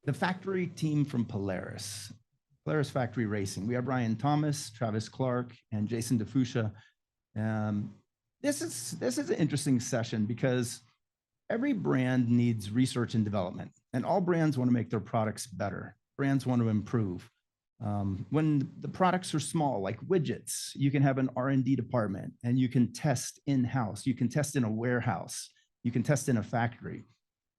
the factory team from Polaris Factory Racing. We have Ryan Thomas, Travis Clark, and Jason DeFuscia. Um, this is an interesting session because every brand needs research and development, and all brands want to make their products better. Brands want to improve. When the products are small, like widgets, you can have an R&D department and you can test in-house. You can test in a warehouse. You can test in a factory.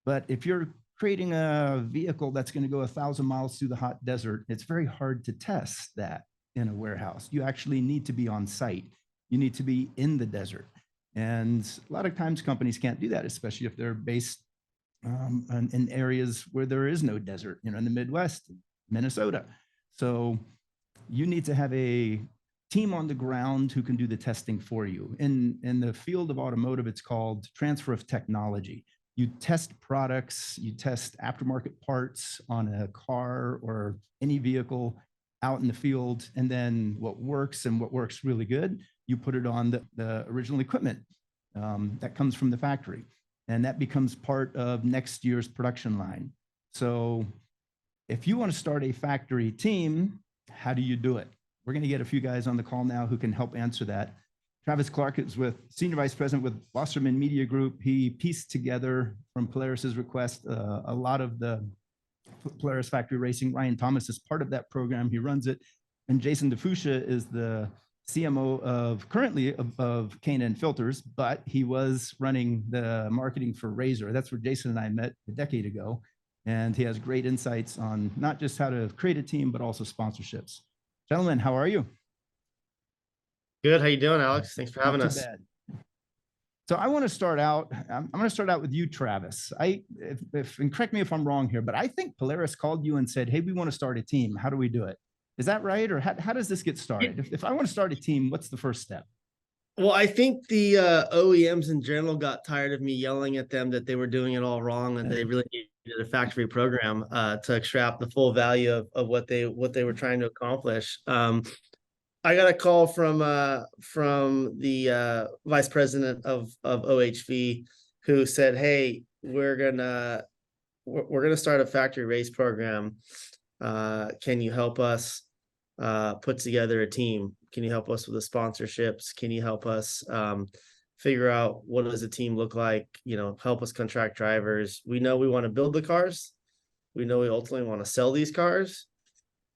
But if you're creating a vehicle that's going to go 1,000 miles through the hot desert, it's very hard to test that in a warehouse. You actually need to be on site. You need to be in the desert. And a lot of times companies can't do that, especially if they're based in areas where there is no desert, in the Midwest, Minnesota. So you need to have a team on the ground who can do the testing for you. In the field of automotive, it's called transfer of technology. You test products, you test aftermarket parts on a car or any vehicle out in the field, and then what works and what works really good, you put it on the original equipment that comes from the factory. And that becomes part of next year's production line. So if you want to start a factory team, how do you do it? We're going to get a few guys on the call now who can help answer that. Travis Clark is with Senior Vice President with Wasserman Media Group. He pieced together from Polaris's request a lot of the Polaris Factory Racing. Ryan Thomas is part of that program. He runs it. And Jason DeFuscia is the CMO currently of K&N Filters, but he was running the marketing for Razor. That's where Jason and I met a decade ago. And he has great insights on not just how to create a team, but also sponsorships. Gentlemen, how are you? Good. How you doing, Alex? Thanks for having us. Bad. So I want to start out. I'm going to start out with you, Travis. And correct me if I'm wrong here, but I think Polaris called you and said, "Hey, we want to start a team. How do we do it?" Is that right? Or how does this get started? If I want to start a team, what's the first step? Well, I think the OEMs in general got tired of me yelling at them that they were doing it all wrong and they really needed a factory program to extract the full value of what they were trying to accomplish. I got a call from the vice president of OHV who said, "Hey, we're gonna start a factory race program. Can you help us put together a team? Can you help us with the sponsorships? Can you help us figure out what does a team look like? Help us contract drivers. We know we want to build the cars. We know we ultimately want to sell these cars,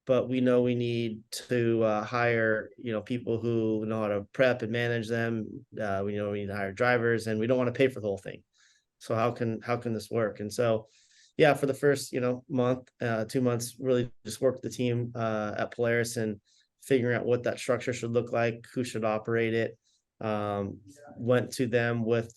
but we know we need to hire, people who know how to prep and manage them. We know we need to hire drivers, and we don't want to pay for the whole thing. So how can this work?" And so, yeah, for the first, month, 2 months, really just worked with the team at Polaris and figuring out what that structure should look like, who should operate it. Went to them with,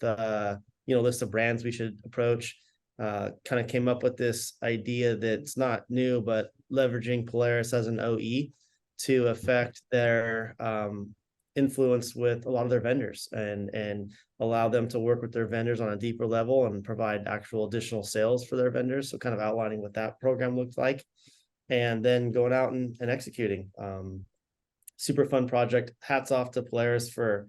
list of brands we should approach. Kind of came up with this idea that's not new, but leveraging Polaris as an OE to affect their influence with a lot of their vendors and allow them to work with their vendors on a deeper level and provide actual additional sales for their vendors. So kind of outlining what that program looks like and then going out and executing. Super fun project. Hats off to Polaris for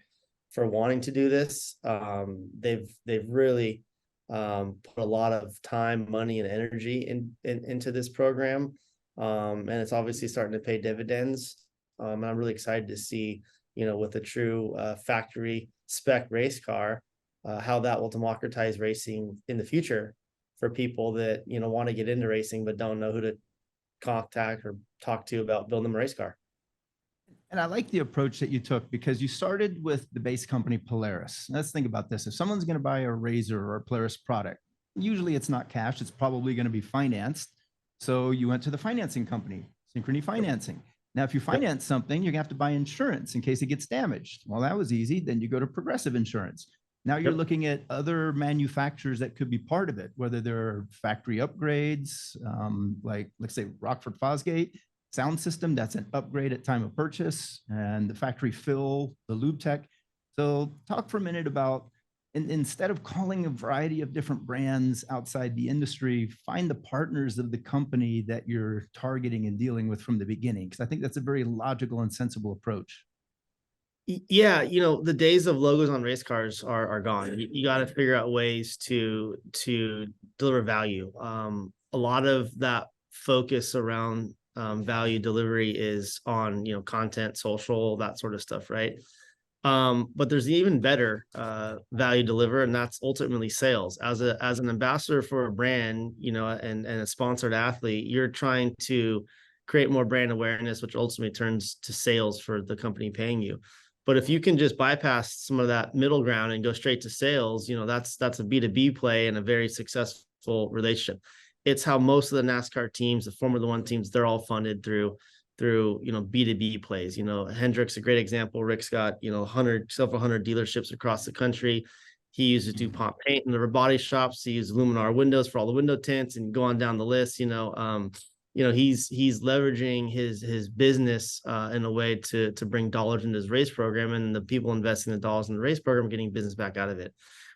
wanting to do this. They've really put a lot of time, money, and energy into this program. And it's obviously starting to pay dividends. And I'm really excited to see, with a true factory spec race car, how that will democratize racing in the future for people that, want to get into racing, but don't know who to contact or talk to about building them a race car. And I like the approach that you took because you started with the base company Polaris. Let's think about this. If someone's going to buy a Razor or a Polaris product, usually it's not cash. It's probably going to be financed. So you went to the financing company, Synchrony Financing. Now, if you finance something, you're going to have to buy insurance in case it gets damaged. Well, that was easy. Then you go to Progressive Insurance. Now you're looking at other manufacturers that could be part of it, whether they're factory upgrades, like let's say Rockford Fosgate sound system, that's an upgrade at time of purchase, and the factory fill, the lube tech. So talk for a minute about, instead of calling a variety of different brands outside the industry, find the partners of the company that you're targeting and dealing with from the beginning, because I think that's a very logical and sensible approach. Yeah, the days of logos on race cars are gone. You got to figure out ways to deliver value. A lot of that focus around value delivery is on, content, social, that sort of stuff, right? But there's even better value deliver, and that's ultimately sales. As an ambassador for a brand, and a sponsored athlete, you're trying to create more brand awareness, which ultimately turns to sales for the company paying you. But if you can just bypass some of that middle ground and go straight to sales, that's a B2B play and a very successful relationship. It's how most of the NASCAR teams, the Formula One teams, they're all funded through B2B plays. Hendrick's a great example. Rick's got several hundred dealerships across the country. He uses DuPont paint in the body shops. He uses Luminar windows for all the window tints, and go on down the list. He's leveraging his business in a way to bring dollars into his race program, and the people investing the dollars in the race program getting business back out of it.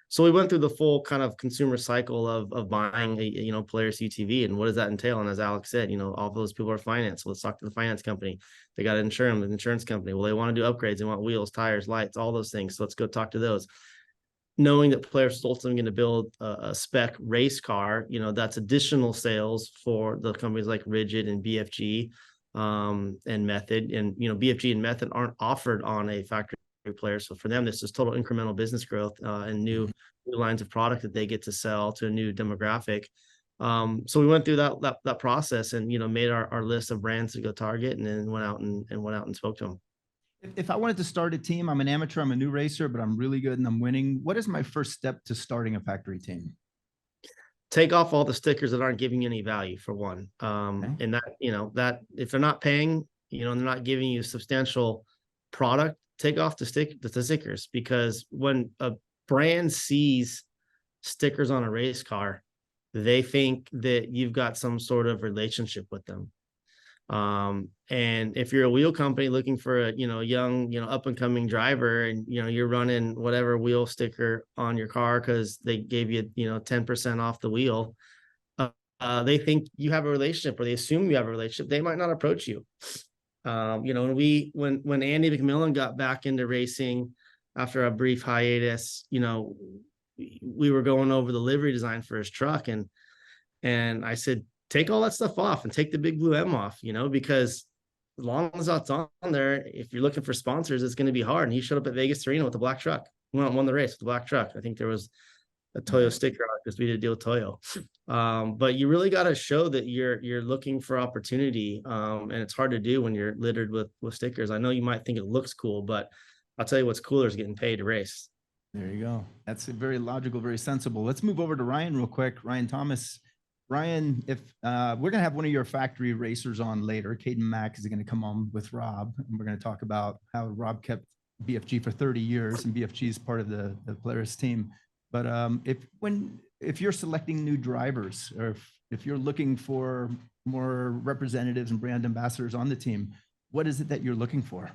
So we went through the full kind of consumer cycle of buying a Polaris UTV, and what does that entail? And as Alex said, all those people are financed. So let's talk to the finance company. They got to insure them, the insurance company. Well, they want to do upgrades. They want wheels, tires, lights, all those things. So let's go talk to those. Knowing that Polaris is ultimately going to build a spec race car, that's additional sales for the companies like Rigid and BFG and Method. And BFG and Method aren't offered on a factory player. So for them, this is total incremental business growth and new lines of product that they get to sell to a new demographic. So we went through that process and, made our list of brands to go target, and then went out and spoke to them. If I wanted to start a team, I'm an amateur, I'm a new racer, but I'm really good and I'm winning. What is my first step to starting a factory team? Take off all the stickers that aren't giving you any value, for one. Okay. And that if they're not paying, they're not giving you substantial product, take off the stickers, because when a brand sees stickers on a race car, they think that you've got some sort of relationship with them. And if you're a wheel company looking for a young up and coming driver, and you're running whatever wheel sticker on your car because they gave you 10% off the wheel, they think you have a relationship, or they assume you have a relationship. They might not approach you. When Andy McMillan got back into racing after a brief hiatus, we were going over the livery design for his truck, and I said, take all that stuff off and take the big blue M off, because as long as that's on there, if you're looking for sponsors, it's going to be hard. And he showed up at Vegas Arena with a black truck. He won the race with the black truck. I think there was a Toyo sticker on it because we did a deal with Toyo. But you really got to show that you're looking for opportunity. And it's hard to do when you're littered with stickers. I know you might think it looks cool, but I'll tell you what's cooler is getting paid to race. There you go. That's very logical, very sensible. Let's move over to Ryan real quick. Ryan Thomas. Ryan, if we're going to have one of your factory racers on later, Caden Mack is going to come on with Rob, and we're going to talk about how Rob kept BFG for 30 years, and BFG is part of the Polaris team. But if you're selecting new drivers, or if you're looking for more representatives and brand ambassadors on the team, what is it that you're looking for?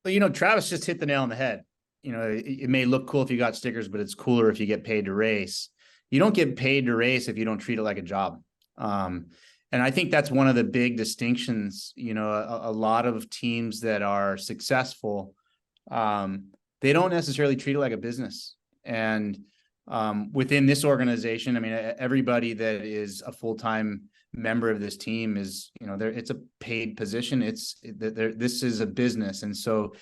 Well, Travis just hit the nail on the head. It may look cool if you got stickers, but it's cooler if you get paid to race. You don't get paid to race if you don't treat it like a job. And I think that's one of the big distinctions. A lot of teams that are successful, they don't necessarily treat it like a business. And within this organization, I mean, everybody that is a full-time member of this team is, it's a paid position. This is a business. And so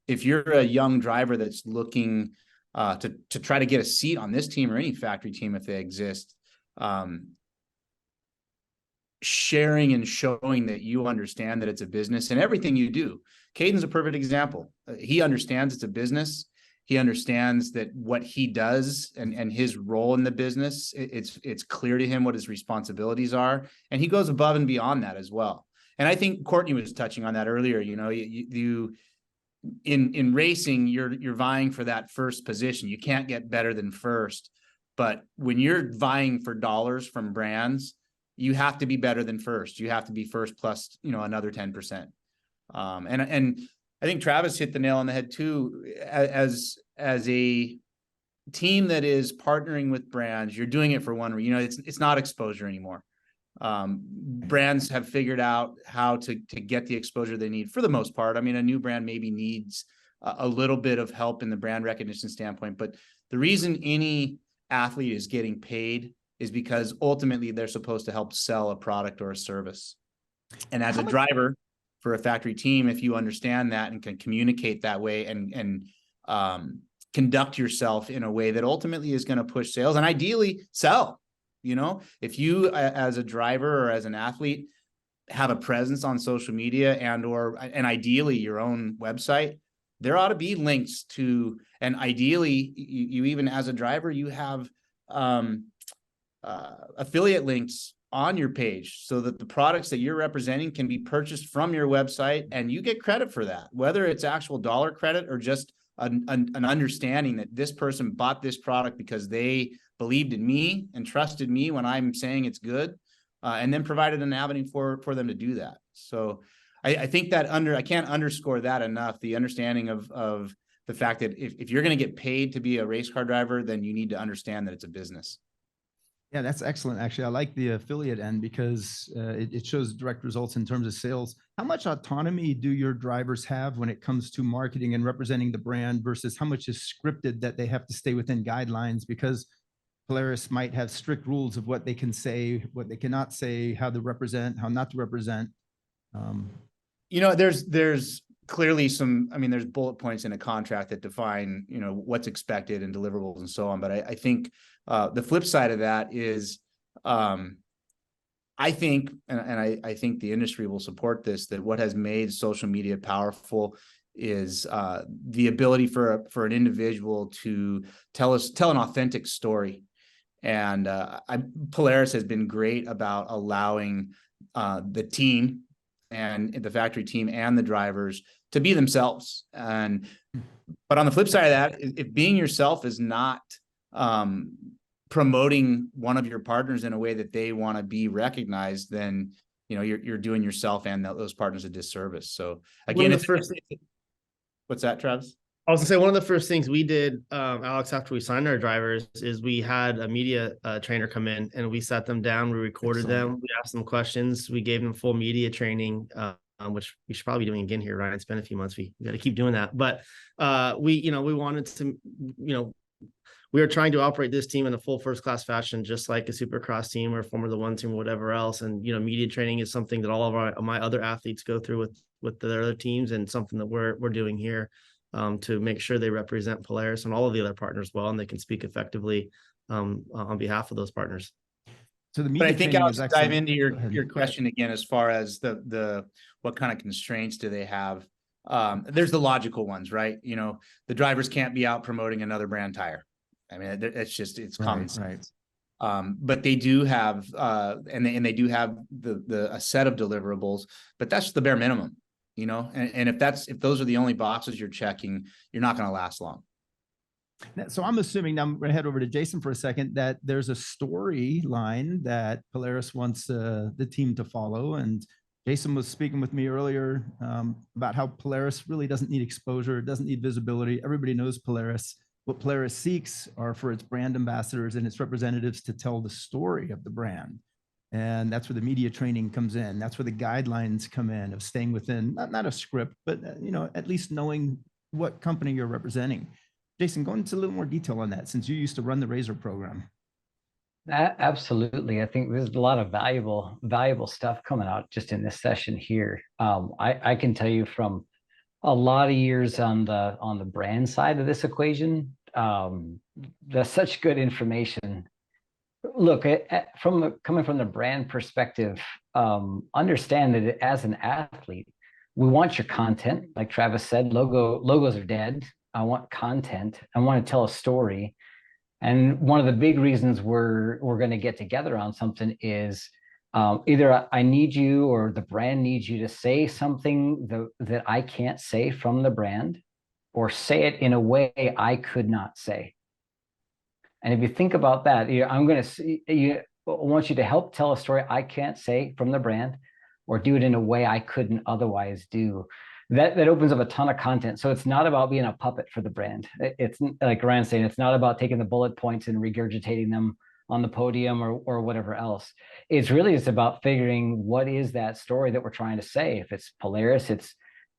if you're a young driver that's looking to try to get a seat on this team or any factory team, if they exist, sharing and showing that you understand that it's a business and everything you do. Caden's a perfect example. He understands it's a business. He understands that what he does and his role in the business, it's clear to him what his responsibilities are, and he goes above and beyond that as well. And I think Courtney was touching on that earlier. In racing, you're vying for that first position. You can't get better than first. But when you're vying for dollars from brands, you have to be better than first. You have to be first plus, another 10%. And I think Travis hit the nail on the head too. As a team that is partnering with brands, you're doing it for one reason. It's not exposure anymore. Brands have figured out how to get the exposure they need for the most part. I mean, a new brand maybe needs a little bit of help in the brand recognition standpoint, but the reason any athlete is getting paid is because ultimately they're supposed to help sell a product or a service. And as How a much- driver for a factory team, if you understand that and can communicate that way and conduct yourself in a way that ultimately is going to push sales and ideally sell, if you as a driver or as an athlete have a presence on social media and ideally your own website, there ought to be links to, and ideally you even as a driver, you have affiliate links on your page so that the products that you're representing can be purchased from your website and you get credit for that, whether it's actual dollar credit or just an understanding that this person bought this product because they believed in me and trusted me when I'm saying it's good, and then provided an avenue for them to do that. So I think that I can't underscore that enough, the understanding of the fact that if you're going to get paid to be a race car driver, then you need to understand that it's a business. Yeah, that's excellent. Actually, I like the affiliate end because it shows direct results in terms of sales. How much autonomy do your drivers have when it comes to marketing and representing the brand versus how much is scripted that they have to stay within guidelines? Because Polaris might have strict rules of what they can say, what they cannot say, how to represent, how not to represent. There's clearly there's bullet points in a contract that define, what's expected and deliverables and so on. But I think the flip side of that is, I think, and I think the industry will support this, that what has made social media powerful is the ability for an individual to tell an authentic story. And Polaris has been great about allowing the team and the factory team and the drivers to be themselves. But on the flip side of that, if being yourself is not promoting one of your partners in a way that they want to be recognized, then you're doing yourself and those partners a disservice. So again, what's that, Travis? I was gonna say one of the first things we did, Alex, after we signed our drivers, is we had a media trainer come in and we sat them down, we recorded them, we asked them questions, we gave them full media training, which we should probably be doing again here, Ryan. It's been a few months. We got to keep doing that. But we wanted to, we were trying to operate this team in a full first class fashion, just like a Supercross team or Formula One team or whatever else. And media training is something that all of my other athletes go through with their other teams, and something that we're doing here. To make sure they represent Polaris and all of the other partners well, and they can speak effectively on behalf of those partners. So the media, but I think I'll dive into your Go question again, as far as the what kind of constraints do they have? There's the logical ones, right? The drivers can't be out promoting another brand tire. I mean, it's common sense. Right. But they do have, and they do have a set of deliverables, but that's the bare minimum. And if those are the only boxes you're checking, you're not going to last long. So I'm assuming, now I'm going to head over to Jason for a second, that there's a storyline that Polaris wants the team to follow. And Jason was speaking with me earlier about how Polaris really doesn't need exposure, doesn't need visibility. Everybody knows Polaris. What Polaris seeks are for its brand ambassadors and its representatives to tell the story of the brand. And that's where the media training comes in. That's where the guidelines come in of staying within, not a script, but at least knowing what company you're representing. Jason, go into a little more detail on that, since you used to run the Razor program. Absolutely. I think there's a lot of valuable stuff coming out just in this session here. I can tell you from a lot of years on the brand side of this equation, there's such good information. Look, coming from the brand perspective, understand that as an athlete, we want your content. Like Travis said, logos are dead. I want content. I want to tell a story. And one of the big reasons we're going to get together on something is either I need you or the brand needs you to say something that I can't say from the brand, or say it in a way I could not say. And if you think about that, I want you to help tell a story I can't say from the brand, or do it in a way I couldn't otherwise do. That opens up a ton of content. So it's not about being a puppet for the brand. It's like Ryan's saying, it's not about taking the bullet points and regurgitating them on the podium or whatever else. It's really just about figuring what is that story that we're trying to say. If it's Polaris,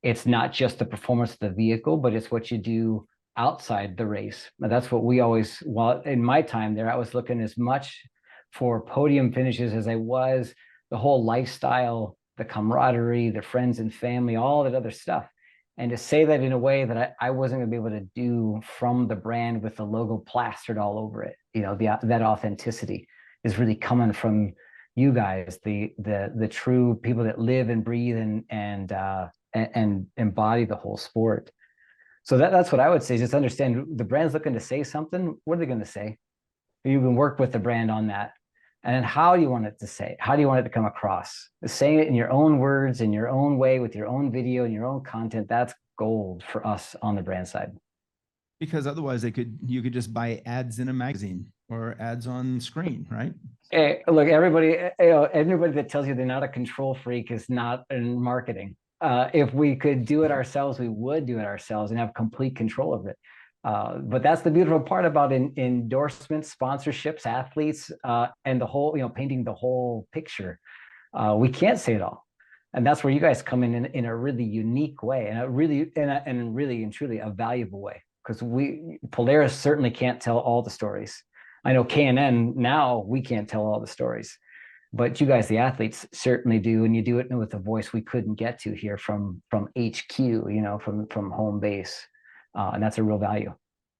it's not just the performance of the vehicle, but it's what you do outside the race. That's what we always, well, in my time there, I was looking as much for podium finishes as I was, the whole lifestyle, the camaraderie, the friends and family, all that other stuff. And to say that in a way that I wasn't going to be able to do from the brand with the logo plastered all over it, that authenticity is really coming from you guys, the true people that live and breathe and embody the whole sport. So that's what I would say, just understand the brand's looking to say something. What are they going to say? You can work with the brand on that. And then how do you want it to say? How do you want it to come across? Saying it in your own words, in your own way, with your own video and your own content, that's gold for us on the brand side. Because otherwise you could just buy ads in a magazine or ads on screen, right? Hey, look, everybody that tells you they're not a control freak is not in marketing. If we could do it ourselves, we would do it ourselves and have complete control of it. But that's the beautiful part about endorsements, sponsorships, athletes, and the whole, painting the whole picture. We can't say it all. And that's where you guys come in a really unique way, and really and truly a valuable way. Because Polaris certainly can't tell all the stories. I know K&N now, we can't tell all the stories. But you guys, the athletes, certainly do, and you do it with a voice we couldn't get to here from HQ, from home base, and that's a real value.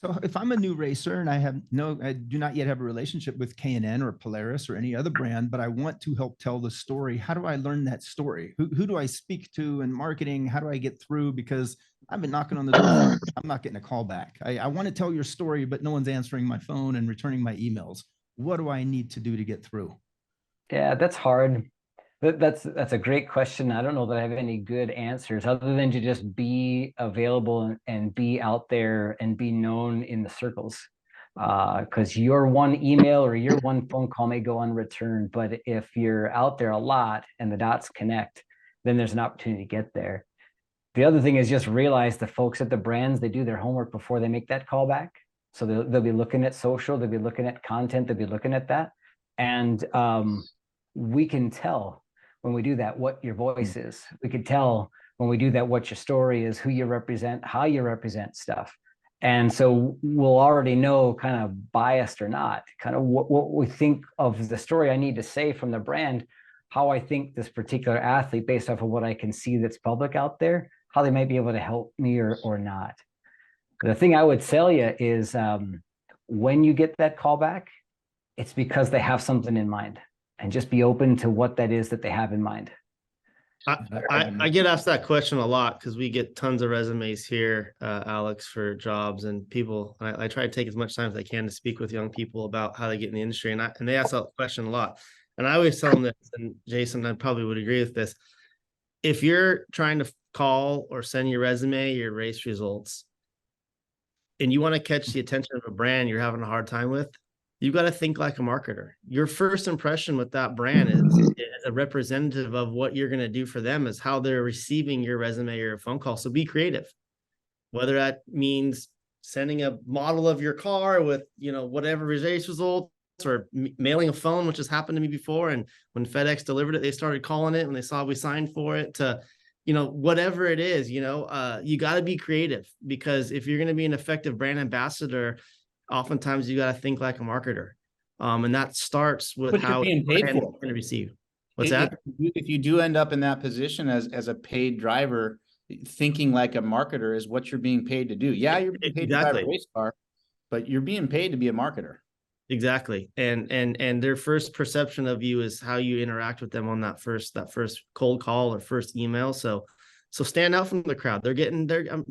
So if I'm a new racer and I do not yet have a relationship with K&N or Polaris or any other brand, but I want to help tell the story, how do I learn that story? Who do I speak to in marketing? How do I get through? Because I've been knocking on the door. I'm not getting a call back. I want to tell your story, but no one's answering my phone and returning my emails. What do I need to do to get through? Yeah, that's hard. That's a great question. I don't know that I have any good answers other than to just be available and be out there and be known in the circles. Because your one email or your one phone call may go unreturned, but if you're out there a lot and the dots connect, then there's an opportunity to get there. The other thing is just realize the folks at the brands, they do their homework before they make that call back. So they'll be looking at social, they'll be looking at content, they'll be looking at that. And we can tell when we do that what your voice is. We can tell when we do that what your story is, who you represent, how you represent stuff. And so we'll already know, kind of biased or not, kind of what we think of the story I need to say from the brand, how I think this particular athlete, based off of what I can see that's public out there, how they might be able to help me or not. The thing I would tell you is when you get that call back, it's because they have something in mind, and just be open to what that is that they have in mind. I get asked that question a lot because we get tons of resumes here, Alex, for jobs, and people. I try to take as much time as I can to speak with young people about how they get in the industry, and they ask that question a lot. And I always tell them this, and Jason, I probably would agree with this. If you're trying to call or send your resume, your race results, and you want to catch the attention of a brand you're having a hard time with, you got to think like a marketer. Your first impression with that brand is a representative of what you're going to do for them, is how they're receiving your resume or your phone call. So be creative, whether that means sending a model of your car with, whatever race results, or mailing a phone, which has happened to me before. And when FedEx delivered it, they started calling it when they saw we signed for it, to, whatever it is, you got to be creative, because if you're going to be an effective brand ambassador, oftentimes you got to think like a marketer. And that starts with how being paid for going to receive. What's that? If you do end up in that position as a paid driver, thinking like a marketer is what you're being paid to do. Yeah, you're being paid to drive a race car, but you're being paid to be a marketer. Exactly. And their first perception of you is how you interact with them on that first cold call or first email. So stand out from the crowd.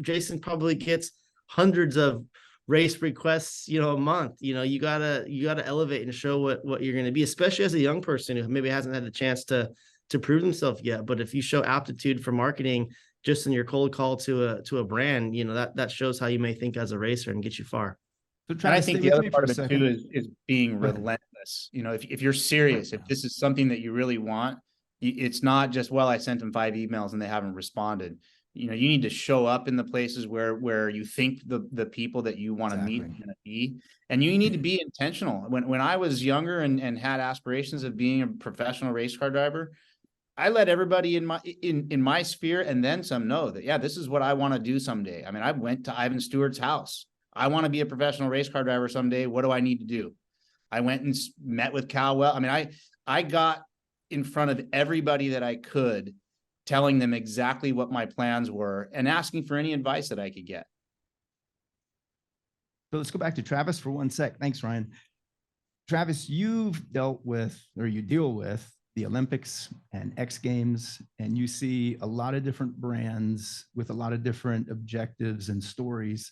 Jason probably gets hundreds of race requests, a month. You gotta elevate and show what you're going to be, especially as a young person who maybe hasn't had the chance to prove themselves yet. But if you show aptitude for marketing just in your cold call to a brand, that shows how you may think as a racer and get you far. So I think the other part of it too is being relentless. If you're serious, if this is something that you really want, it's not just, well, I sent them 5 emails and they haven't responded. You need to show up in the places where you think the people that you want to meet are going to be, and you need to be intentional. When I was younger and had aspirations of being a professional race car driver, I let everybody in my sphere and then some know that, yeah, this is what I want to do someday. I mean, I went to Ivan Stewart's house. I want to be a professional race car driver someday. What do I need to do? I went and met with Calwell. I mean, I got in front of everybody that I could, telling them exactly what my plans were and asking for any advice that I could get. So let's go back to Travis for 1 sec. Thanks, Ryan. Travis, you've dealt with, or you deal with, the Olympics and X Games, and you see a lot of different brands with a lot of different objectives and stories.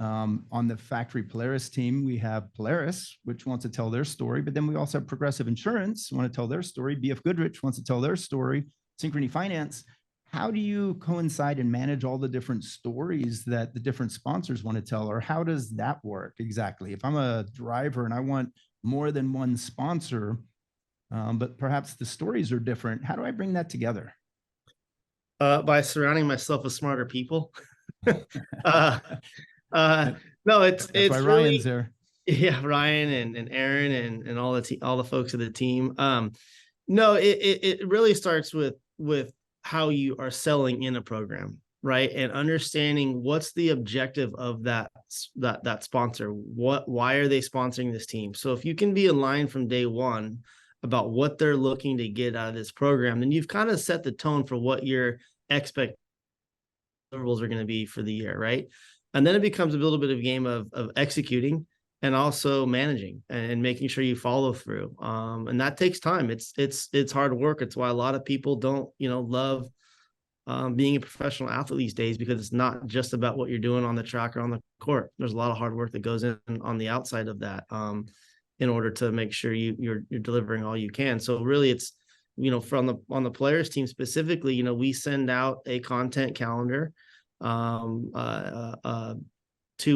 On the Factory Polaris team, we have Polaris, which wants to tell their story, but then we also have Progressive Insurance, want to tell their story. BFGoodrich wants to tell their story. Synchrony Finance. How do you coincide and manage all the different stories that the different sponsors want to tell, or how does that work exactly? If I'm a driver and I want more than one sponsor, but perhaps the stories are different, how do I bring that together? By surrounding myself with smarter people. No, it's That's why really, Ryan's there. yeah, Ryan and Aaron and all the folks of the team. No, it really starts with how you are selling in a program, right? And understanding what's the objective of that sponsor. Why are they sponsoring this team? So if you can be aligned from day one about what they're looking to get out of this program, then you've kind of set the tone for what your expectations are going to be for the year, right? And then it becomes a little bit of a game of executing and also managing and making sure you follow through. And that takes time. It's hard work. It's why a lot of people don't, love being a professional athlete these days, because it's not just about what you're doing on the track or on the court. There's a lot of hard work that goes in on the outside of that, in order to make sure you're delivering all you can. So really it's, on the players team specifically, we send out a content calendar 2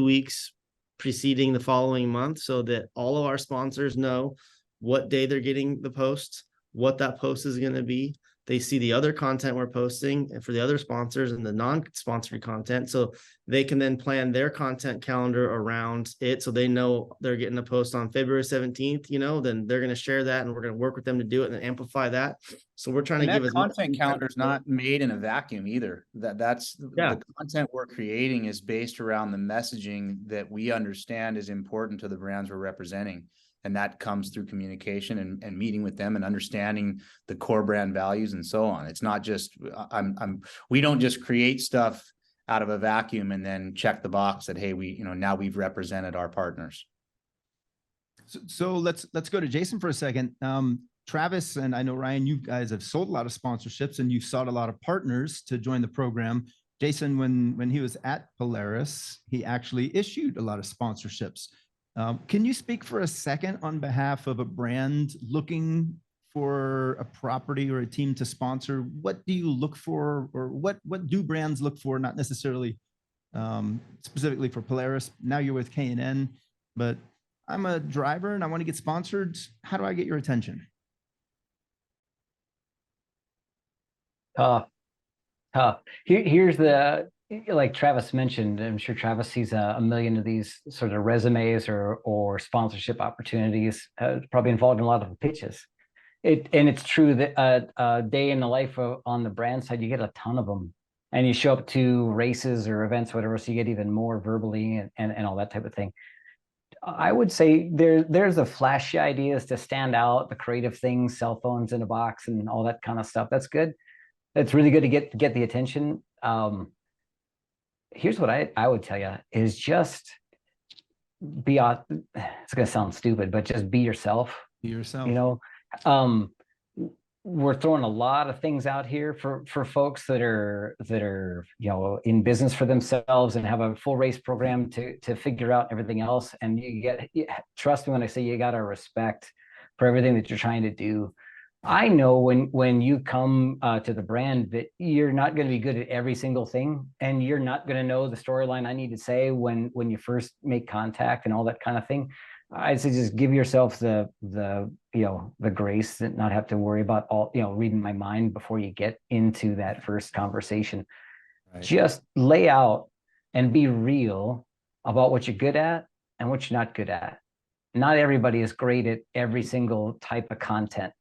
weeks preceding the following month, so that all of our sponsors know what day they're getting the post, what that post is going to be. They see the other content we're posting and for the other sponsors and the non-sponsored content. So they can then plan their content calendar around it. So they know they're getting a post on February 17th, then they're going to share that and we're going to work with them to do it and amplify that. So we're trying to give as much content calendar is not made in a vacuum either. That's the content we're creating is based around the messaging that we understand is important to the brands we're representing. And that comes through communication and meeting with them and understanding the core brand values and so on. It's not just, we don't just create stuff out of a vacuum and then check the box that, hey, now we've represented our partners. So let's go to Jason for a second. Travis, and I know Ryan, you guys have sold a lot of sponsorships and you've sought a lot of partners to join the program. Jason, when he was at Polaris, he actually issued a lot of sponsorships. Can you speak for a second on behalf of a brand looking for a property or a team to sponsor? What do you look for, or what do brands look for? Not necessarily specifically for Polaris. Now you're with K&N, but I'm a driver and I want to get sponsored. How do I get your attention? Here's the, like Travis mentioned, I'm sure Travis sees a million of these sort of resumes or sponsorship opportunities, probably involved in a lot of pitches. And it's true that a day in the life on the brand side, you get a ton of them, and you show up to races or events, whatever, so you get even more verbally and all that type of thing. I would say there's the flashy ideas to stand out, the creative things, cell phones in a box and all that kind of stuff. That's good. It's really good to get the attention. Here's what I would tell you is just be, it's going to sound stupid, but just be yourself. Be yourself. We're throwing a lot of things out here for folks that are in business for themselves and have a full race program to figure out everything else. And trust me when I say you got to respect for everything that you're trying to do. I know when you come to the brand that you're not going to be good at every single thing, and you're not going to know the storyline I need to say when you first make contact and all that kind of thing. I say just give yourself the grace and not have to worry about all reading my mind before you get into that first conversation. Right. Just lay out and be real about what you're good at and what you're not good at. Not everybody is great at every single type of content.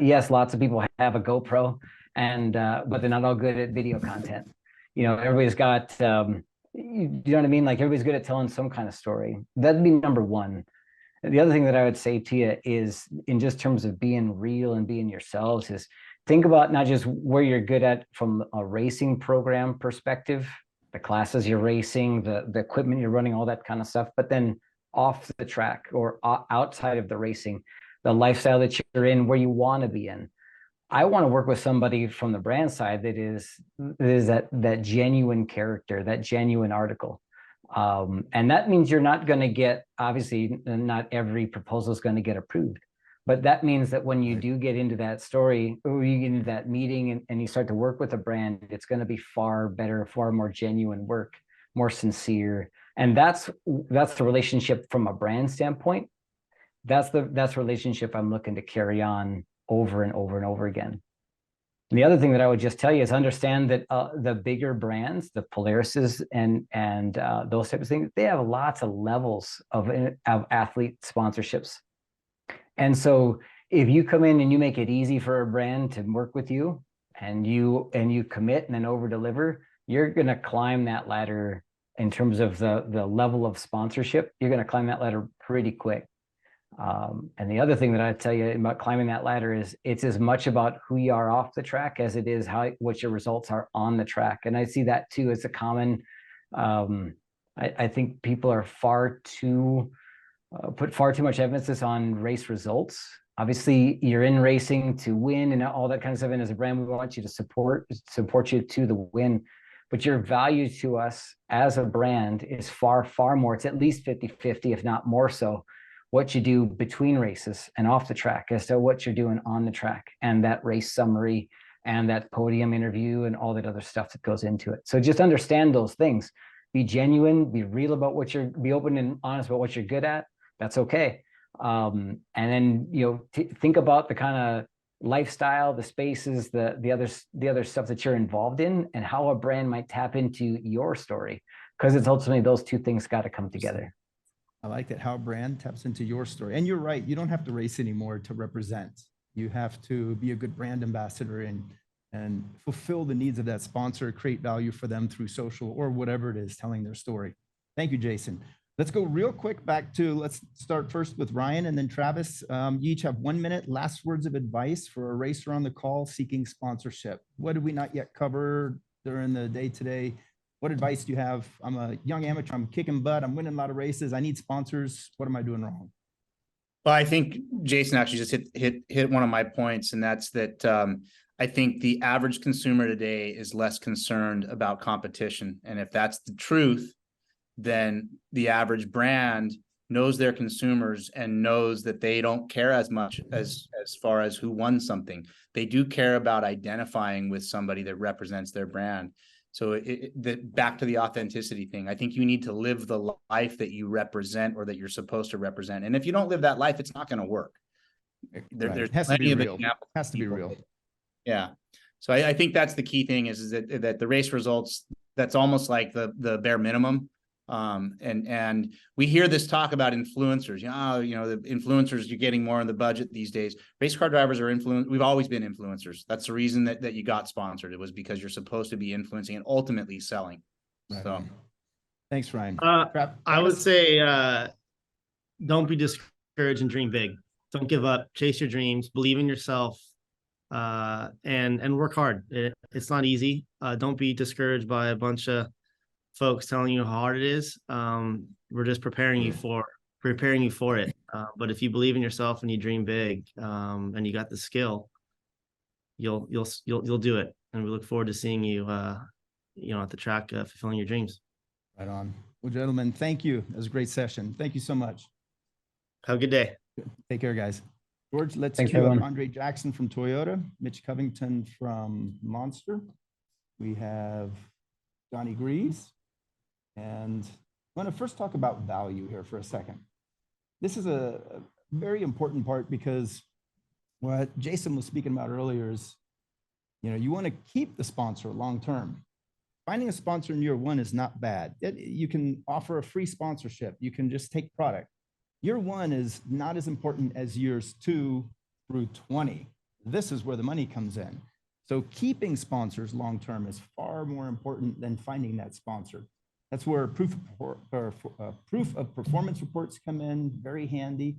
Yes, lots of people have a GoPro, but they're not all good at video content. Everybody's got, you know what I mean? Like everybody's good at telling some kind of story. That'd be number one. the other thing that I would say to you is, in just terms of being real and being yourselves, is think about not just where you're good at from a racing program perspective, the classes you're racing, the equipment you're running, all that kind of stuff, but then off the track or outside of the racing, the lifestyle that you're in, where you want to be in. I want to work with somebody from the brand side that is that genuine character, that genuine article. And that means you're not going to get, obviously, not every proposal is going to get approved. But that means that when you do get into that story, or you get into that meeting and you start to work with a brand, it's going to be far better, far more genuine work, more sincere. And that's the relationship from a brand standpoint. That's the relationship I'm looking to carry on over and over and over again. And the other thing that I would just tell you is understand that the bigger brands, the Polarises and those types of things, they have lots of levels of athlete sponsorships. And so if you come in and you make it easy for a brand to work with you, and you commit and then over deliver, you're going to climb that ladder in terms of the level of sponsorship. You're going to climb that ladder pretty quick. And the other thing that I tell you about climbing that ladder is it's as much about who you are off the track as it is what your results are on the track. And I see that too as a common. I think people are put far too much emphasis on race results. Obviously, you're in racing to win and all that kind of stuff. And as a brand, we want you to support you to the win. But your value to us as a brand is far, far more. It's at least 50-50, if not more so, what you do between races and off the track as to what you're doing on the track, and that race summary and that podium interview and all that other stuff that goes into it. So just understand those things. Be genuine, be real about be open and honest about what you're good at. That's okay. And then, think about the kind of lifestyle, the spaces, the other stuff that you're involved in, and how a brand might tap into your story, because it's ultimately those two things got to come together. I like that, how a brand taps into your story. And you're right, you don't have to race anymore to represent. You have to be a good brand ambassador and fulfill the needs of that sponsor, create value for them through social or whatever it is, telling their story. Thank you, Jason. Let's go real quick back to, let's start first with Ryan and then Travis. You each have 1 minute, last words of advice for a racer on the call seeking sponsorship. What did we not yet cover during the day today? What advice do you have? I'm a young amateur, I'm kicking butt, I'm winning a lot of races, I need sponsors. What am I doing wrong? Well, I think Jason actually just hit one of my points, and that's that I think the average consumer today is less concerned about competition. And if that's the truth, then the average brand knows their consumers and knows that they don't care as much as far as who won something. They do care about identifying with somebody that represents their brand. So back to the authenticity thing, I think you need to live the life that you represent or that you're supposed to represent. And if you don't live that life, it's not going to work. There's has to be real. examples. Has to be real. Yeah. So I think that's the key thing is that the race results, that's almost like the bare minimum. And we hear this talk about influencers, the influencers, you're getting more on the budget these days. Race car drivers are we've always been influencers. That's the reason that you got sponsored. It was because you're supposed to be influencing and ultimately selling. Right. So thanks, Ryan. I would say, don't be discouraged and dream big. Don't give up, chase your dreams, believe in yourself, and work hard. It's not easy. Don't be discouraged by a bunch of folks telling you how hard it is. We're just preparing you for it. But if you believe in yourself and you dream big, and you got the skill, you'll do it. And we look forward to seeing you, at the track, fulfilling your dreams. Right on. Well, gentlemen, thank you. That was a great session. Thank you so much. Have a good day. Take care, guys. George, let's cue up Andre Jackson from Toyota, Mitch Covington from Monster. We have Johnny Greaves. And I want to first talk about value here for a second. This is a very important part, because what Jason was speaking about earlier is, you want to keep the sponsor long-term. Finding a sponsor in year one is not bad. You can offer a free sponsorship. You can just take product. Year one is not as important as years 2 through 20. This is where the money comes in. So keeping sponsors long-term is far more important than finding that sponsor. That's where proof of performance reports come in, very handy.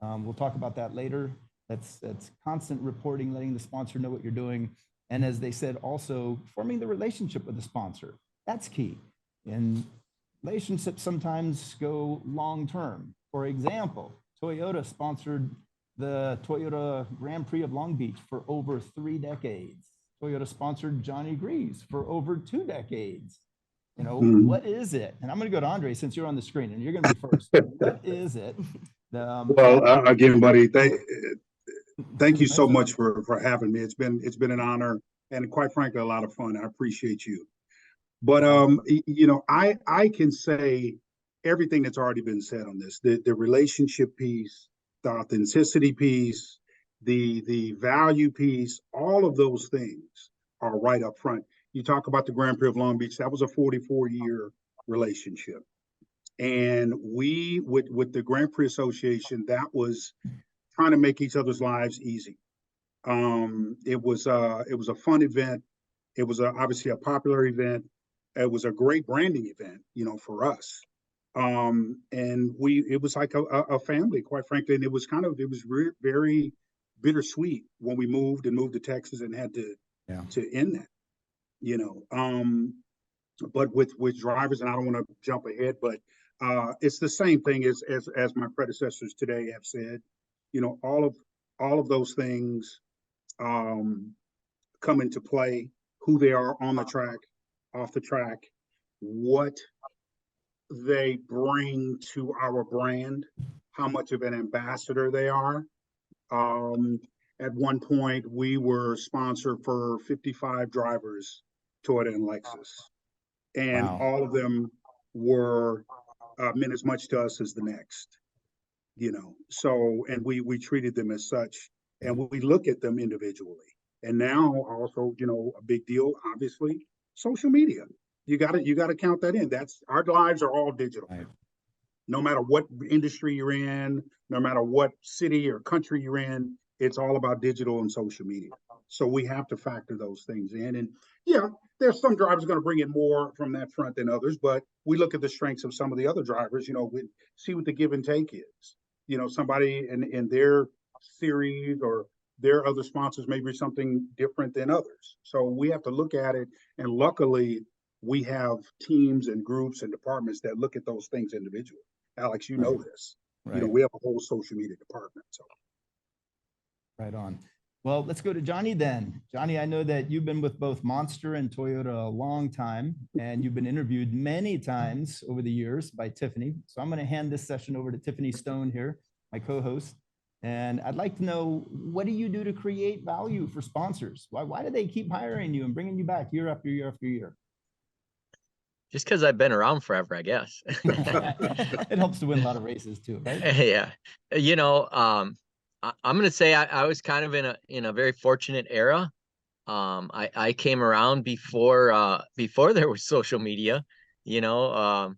We'll talk about that later. That's constant reporting, letting the sponsor know what you're doing. And as they said, also forming the relationship with the sponsor. That's key. And relationships sometimes go long-term. For example, Toyota sponsored the Toyota Grand Prix of Long Beach for over 3 decades. Toyota sponsored Johnny Greaves for over 2 decades. You know, what is it? And I'm going to go to Andre since you're on the screen and you're going to be first. What is it? Well, again, buddy, thank you so much for having me. It's been an honor and quite frankly, a lot of fun. I appreciate you. But, you know, I can say everything that's already been said on this, the relationship piece, the authenticity piece, the value piece, all of those things are right up front. You talk about the Grand Prix of Long Beach, that was a 44-year relationship. And we, with the Grand Prix Association, that was trying to make each other's lives easy. It was a fun event. It was obviously a popular event. It was a great branding event, you know, for us. And it was like a family, quite frankly. And it was very bittersweet when we moved to Texas and had to end that, you know. But with drivers, and I don't want to jump ahead, but it's the same thing as my predecessors today have said. You know, all of those things come into play. Who they are on the track, off the track, what they bring to our brand, how much of an ambassador they are. At one point, we were sponsored for 55 drivers, Toyota and Lexus, and all of them were meant as much to us as the next, you know. So, and we treated them as such, and we look at them individually. And now also, you know, a big deal, obviously, social media. You got to count that in. That's our lives are all digital. Right. No matter what industry you're in, no matter what city or country you're in, it's all about digital and social media. So we have to factor those things in. And yeah, there's some drivers going to bring in more from that front than others, but we look at the strengths of some of the other drivers, you know, we see what the give and take is. You know, somebody in their series or their other sponsors may be something different than others. So we have to look at it. And luckily, we have teams and groups and departments that look at those things individually. Alex, you know this. Right. You know, we have a whole social media department. So. Right on. Well, let's go to Johnny then. Johnny, I know that you've been with both Monster and Toyota a long time, and you've been interviewed many times over the years by Tiffany. So I'm going to hand this session over to Tiffany Stone here, my co-host. And I'd like to know, what do you do to create value for sponsors? Why do they keep hiring you and bringing you back year after year after year? Just because I've been around forever, I guess. It helps to win a lot of races too, right? Yeah. You know, I'm going to say I was kind of in a very fortunate era. I came around before there was social media, you know.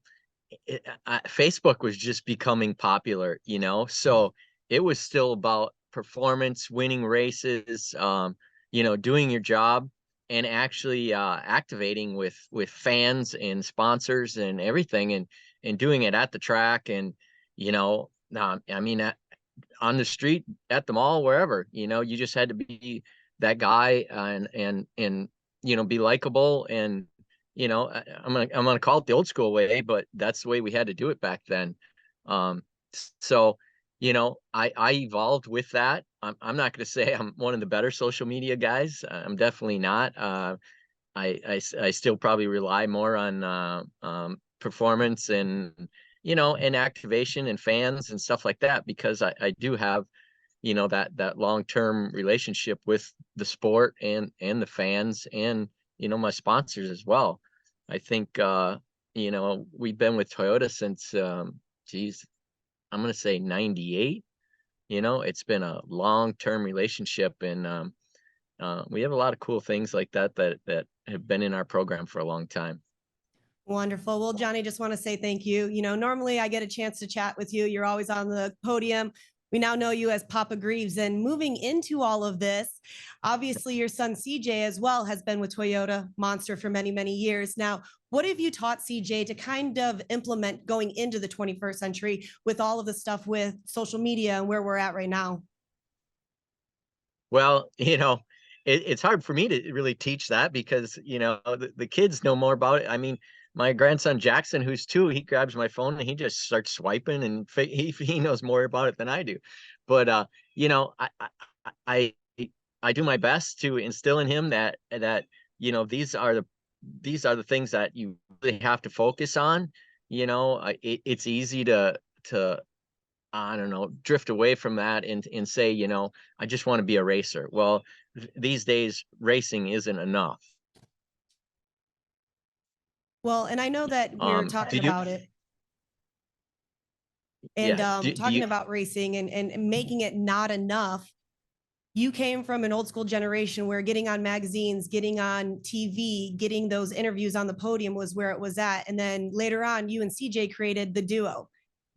Facebook was just becoming popular, you know, so it was still about performance, winning races, you know, doing your job and actually activating with fans and sponsors and everything, and doing it at the track. And, you know, I mean, on the street, at the mall, wherever, you know, you just had to be that guy and you know, be likable. And, you know, I'm gonna call it the old school way, but that's the way we had to do it back then. So, you know, I evolved with that. I'm not going to say I'm one of the better social media guys. I'm definitely not. I still probably rely more on performance and, you know, and activation and fans and stuff like that, because I do have, you know, that long-term relationship with the sport and the fans and, you know, my sponsors as well. I think, you know, we've been with Toyota since, I'm going to say 98. You know, it's been a long-term relationship, and we have a lot of cool things like that have been in our program for a long time. Wonderful. Well, Johnny, just want to say thank you. You know, normally I get a chance to chat with you. You're always on the podium. We now know you as Papa Greaves. And moving into all of this, obviously your son CJ as well has been with Toyota Monster for many, many years. Now, what have you taught CJ to kind of implement going into the 21st century with all of the stuff with social media and where we're at right now? Well, it's hard for me to really teach that because, the kids know more about it. I mean, my grandson Jackson, who's 2, he grabs my phone and he just starts swiping, and he knows more about it than I do. But I I do my best to instill in him that these are the things that you really have to focus on. It's easy to I don't know, drift away from that and say, I just want to be a racer. Well, these days racing isn't enough. Well, and I know that we're talking about it. And talking about racing and making it not enough. You came from an old school generation where getting on magazines, getting on TV, getting those interviews on the podium was where it was at. And then later on, you and CJ created the duo.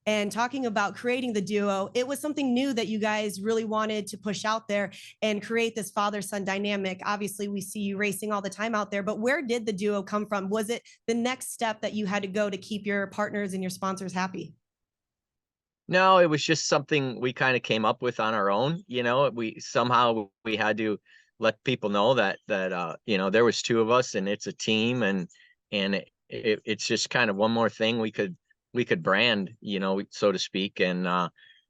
And talking about creating the duo, it was something new that you guys really wanted to push out there and create this father-son dynamic. Obviously, we see you racing all the time out there, but where did the duo come from? Was it the next step that you had to go to keep your partners and your sponsors happy? No, it was just something we kind of came up with on our own. We had to let people know that there was 2 of us and it's a team, and it's just kind of one more thing we could brand, so to speak. And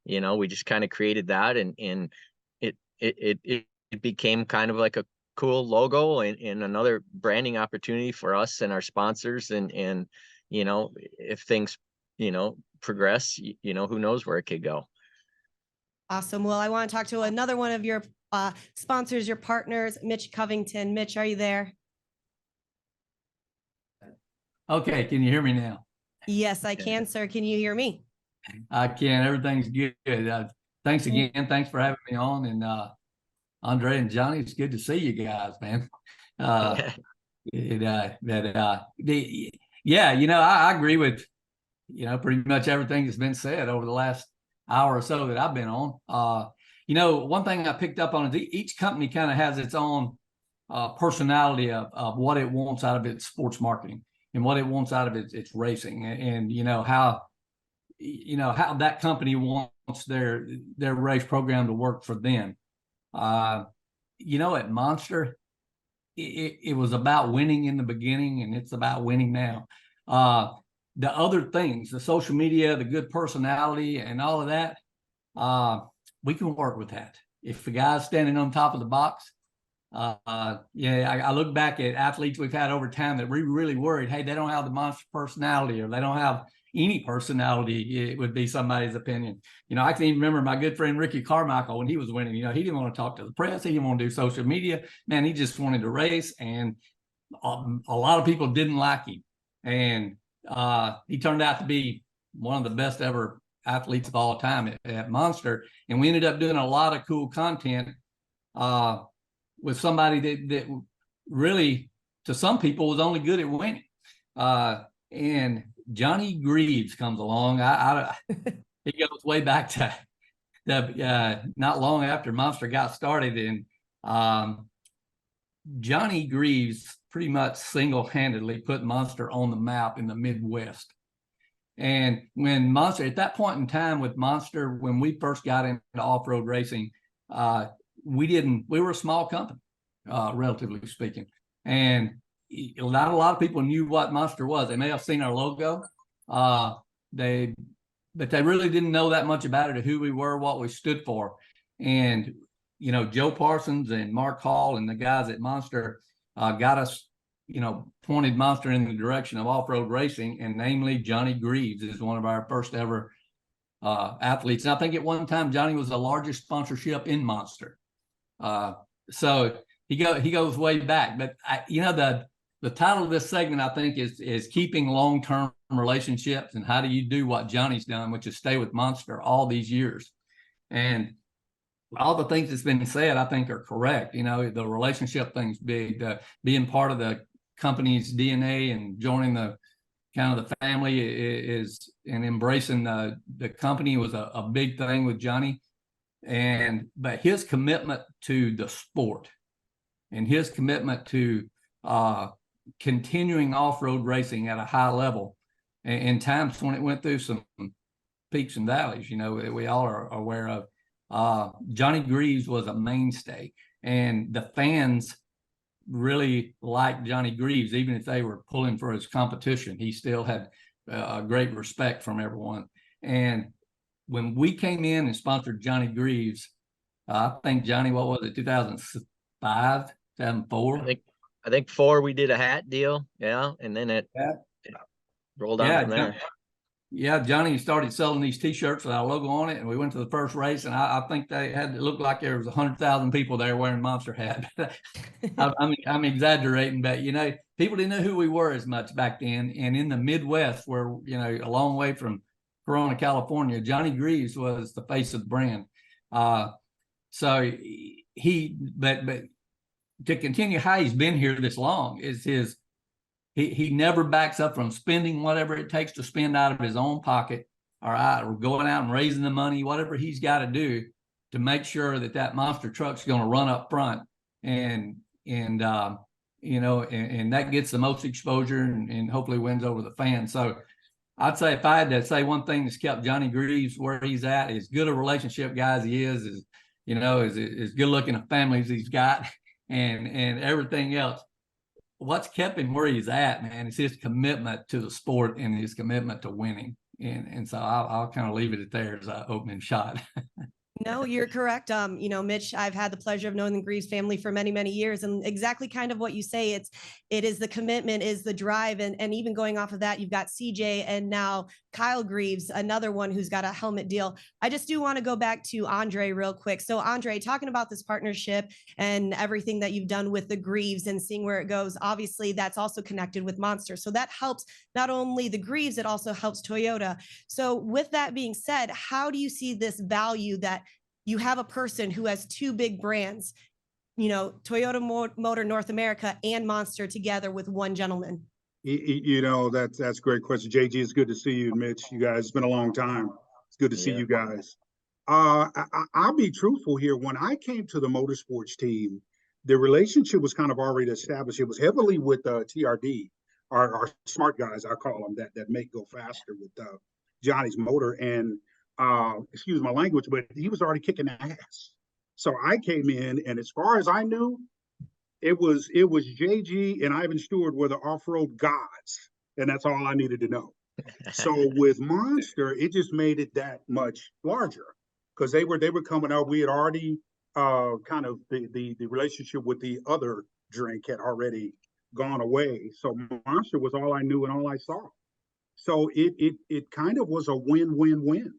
we just kind of created that, and it became kind of like a cool logo and another branding opportunity for us and our sponsors. And if things progress, who knows where it could go. Awesome. Well, I want to talk to another one of your sponsors, your partners, Mitch Covington. Mitch, are you there? Okay, can you hear me now? Yes, I can, sir. Can you hear me? I can. Everything's good. Thanks again. Thanks for having me on. And Andre and Johnny, it's good to see you guys, man. I agree with pretty much everything that's been said over the last hour or so that I've been on. One thing I picked up on is each company kind of has its own personality of what it wants out of its sports marketing and what it wants out of its racing, and how that company wants their race program to work for them. At Monster, it was about winning in the beginning, and it's about winning now. The other things, the social media, the good personality, and all of that, we can work with that. If the guy's standing on top of the box, I look back at athletes we've had over time that we really worried, hey, they don't have the Monster personality, or they don't have any personality. It would be somebody's opinion. I can even remember my good friend Ricky Carmichael when he was winning. He didn't want to talk to the press. He didn't want to do social media. Man, he just wanted to race, and a lot of people didn't like him. And he turned out to be one of the best ever athletes of all time at Monster. And we ended up doing a lot of cool content with somebody that really, to some people, was only good at winning. And Johnny Greaves comes along. He goes way back to not long after Monster got started. And Johnny Greaves pretty much single-handedly put Monster on the map in the Midwest. And when Monster, at that point in time with Monster, when we first got into off-road racing, we were a small company, relatively speaking. And not a lot of people knew what Monster was. They may have seen our logo, but they really didn't know that much about it, or who we were, what we stood for. And Joe Parsons and Mark Hall and the guys at Monster got us, pointed Monster in the direction of off-road racing, and namely Johnny Greaves is one of our first ever athletes. And I think at one time Johnny was the largest sponsorship in Monster. So he goes way back. But the title of this segment, I think, is keeping long-term relationships, and how do you do what Johnny's done, which is stay with Monster all these years. And all the things that's been said, I think, are correct. The relationship thing's big. Being part of the company's DNA and joining the kind of the family is, and embracing the company was a big thing with Johnny. but his commitment to the sport and his commitment to continuing off-road racing at a high level in times when it went through some peaks and valleys, you know, that we all are aware of. Johnny Greaves was a mainstay, and the fans really liked Johnny Greaves. Even if they were pulling for his competition, he still had a great respect from everyone. And when we came in and sponsored Johnny Greaves, I think Johnny, what was it, 2005, 2004? I think 4 we did a hat deal, yeah, and then it rolled on from there. Yeah, Johnny started selling these T-shirts with our logo on it, and we went to the first race, and I think they had it looked like there was 100,000 people there wearing Monster hats. I'm exaggerating, but you know, people didn't know who we were as much back then. And in the Midwest, where you know, a long way from Corona, California, Johnny Greaves was the face of the brand. So but to continue how he's been here this long is he never backs up from spending whatever it takes to spend out of his own pocket, or going out and raising the money, whatever he's got to do to make sure that monster truck's going to run up front, and you know, and that gets the most exposure and hopefully wins over the fans. So I'd say, if I had to say one thing that's kept Johnny Greaves where he's at, as good a relationship guy as he is you know, as good looking a family as he's got, and everything else. What's kept him where he's at, man, is his commitment to the sport and his commitment to winning. And so I'll kind of leave it at there as an opening shot. No, you're correct. You know, Mitch, I've had the pleasure of knowing the Greaves family for many, many years, and exactly kind of what you say. It is the commitment, is the drive, and even going off of that, you've got CJ and now Kyle Greaves, another one who's got a helmet deal. I just do want to go back to Andre real quick. So Andre, talking about this partnership and everything that you've done with the Greaves and seeing where it goes, obviously that's also connected with Monster. So that helps not only the Greaves, it also helps Toyota. So with that being said, how do you see this value that you have a person who has 2 big brands, you know, Toyota Motor North America and Monster together with one gentleman? You know, that's a great question. JG, it's good to see you, Mitch. You guys, it's been a long time. It's good to see you guys. I'll be truthful here. When I came to the motorsports team, the relationship was kind of already established. It was heavily with TRD, our smart guys, I call them, that make go faster with Johnny's motor. And excuse my language, but he was already kicking ass. So I came in, and as far as I knew, it was JG and Ivan Stewart were the off-road gods, and that's all I needed to know. So with Monster, it just made it that much larger, because they were coming out. We had already kind of the relationship with the other drink had already gone away. So Monster was all I knew and all I saw. So it kind of was a win-win-win.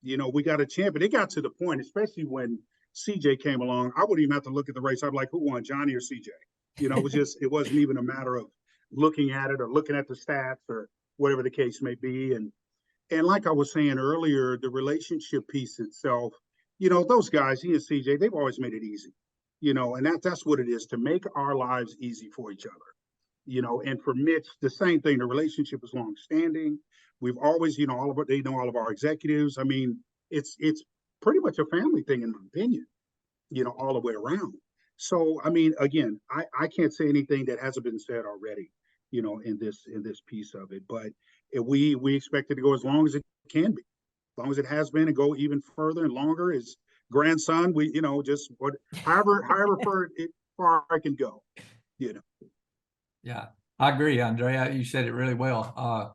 You know, we got a champion. It got to the point, especially when CJ came along, I wouldn't even have to look at the race. I'd be like, who won, Johnny or CJ? You know, it wasn't even a matter of looking at it or looking at the stats or whatever the case may be. And like I was saying earlier, the relationship piece itself, you know, those guys, he and CJ, they've always made it easy, you know, and that's what it is, to make our lives easy for each other. You know, and for Mitch, the same thing. The relationship is long-standing. We've always, you know, they know all of our executives. I mean, it's pretty much a family thing, in my opinion, you know, all the way around. So, I mean, again, I can't say anything that hasn't been said already, you know, in this piece of it. But we expect it to go as long as it can be, as long as it has been, and go even further and longer. His grandson, we, you know, just however far I can go, you know. Yeah, I agree, Andre. You said it really well.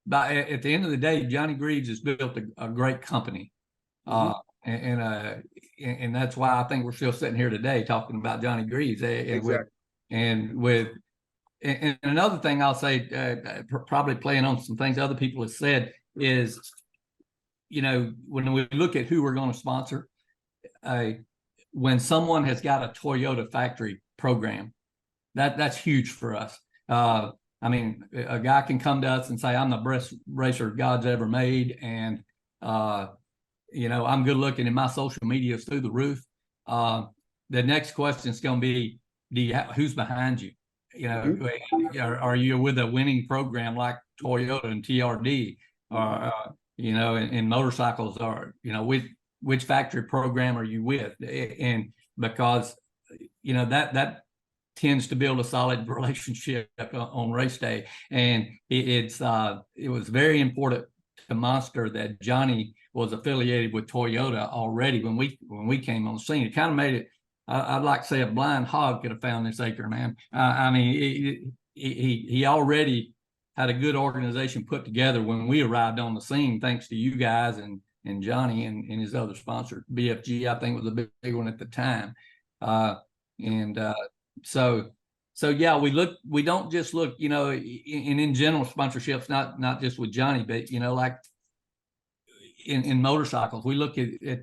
But at the end of the day, Johnny Greaves has built a great company. And that's why I think we're still sitting here today talking about Johnny Greaves. Exactly. And another thing I'll say, probably playing on some things other people have said, is, you know, when we look at who we're going to sponsor, when someone has got a Toyota factory program, that's huge for us. I mean, a guy can come to us and say, I'm the best racer God's ever made, and you know, I'm good looking, and my social media is through the roof. The next question is going to be, who's behind you? You know, are you with a winning program like Toyota and TRD, or you know, in motorcycles, or you know, which factory program are you with? And because, you know, that tends to build a solid relationship on race day. And it was very important to Monster that Johnny was affiliated with Toyota already when we came on the scene. It kind of made it, I'd like to say, a blind hog could have found this acre, man. I mean, he already had a good organization put together when we arrived on the scene, thanks to you guys and Johnny and his other sponsor. BFG, I think, was a big one at the time. So yeah, we don't just look, you know, in general sponsorships, not just with Johnny, but, you know, like in motorcycles, we look at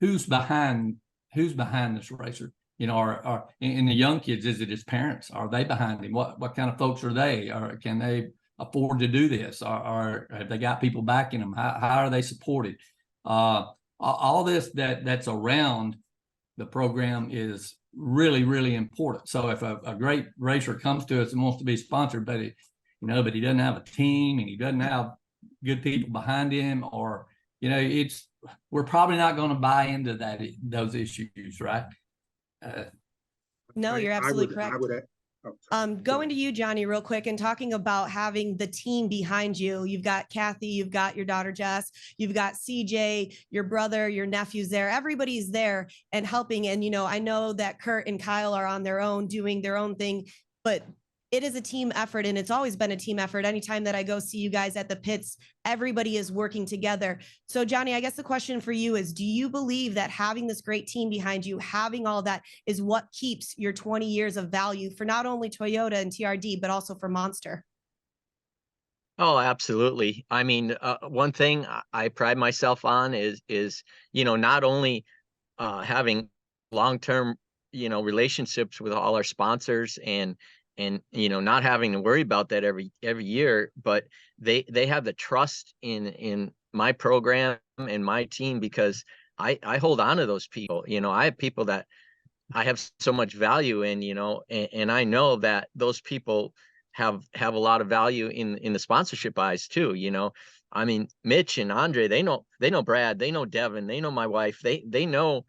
who's behind this racer. You know, or in the young kids, is it his parents? Are they behind him? What kind of folks are they? Or can they afford to do this? Or have they got people backing them? How are they supported? All this that's around the program is really, really important. So if a great racer comes to us and wants to be sponsored, but he doesn't have a team and he doesn't have good people behind him, or, you know, we're probably not going to buy into those issues, right? No, you're absolutely correct. Oh, Going to you, Johnny, real quick, and talking about having the team behind you. You've got Kathy, you've got your daughter Jess, you've got CJ, your brother, your nephew's there. Everybody's there and helping. And, you know, I know that Kurt and Kyle are on their own, doing their own thing, but it is a team effort, and it's always been a team effort. Anytime that I go see you guys at the pits, everybody is working together. So Johnny, I guess the question for you is, do you believe that having this great team behind you, having all that, is what keeps your 20 years of value for not only Toyota and TRD, but also for Monster? Oh, absolutely. I mean, one thing I pride myself on is, you know, not only having long-term, you know, relationships with all our sponsors and, you know, not having to worry about that every year, but they have the trust in my program and my team, because I hold on to those people. You know, I have people that I have so much value in, you know, and I know that those people have a lot of value in the sponsorship eyes too. You know, I mean, Mitch and Andre, they know Brad, they know Devin, they know my wife, they know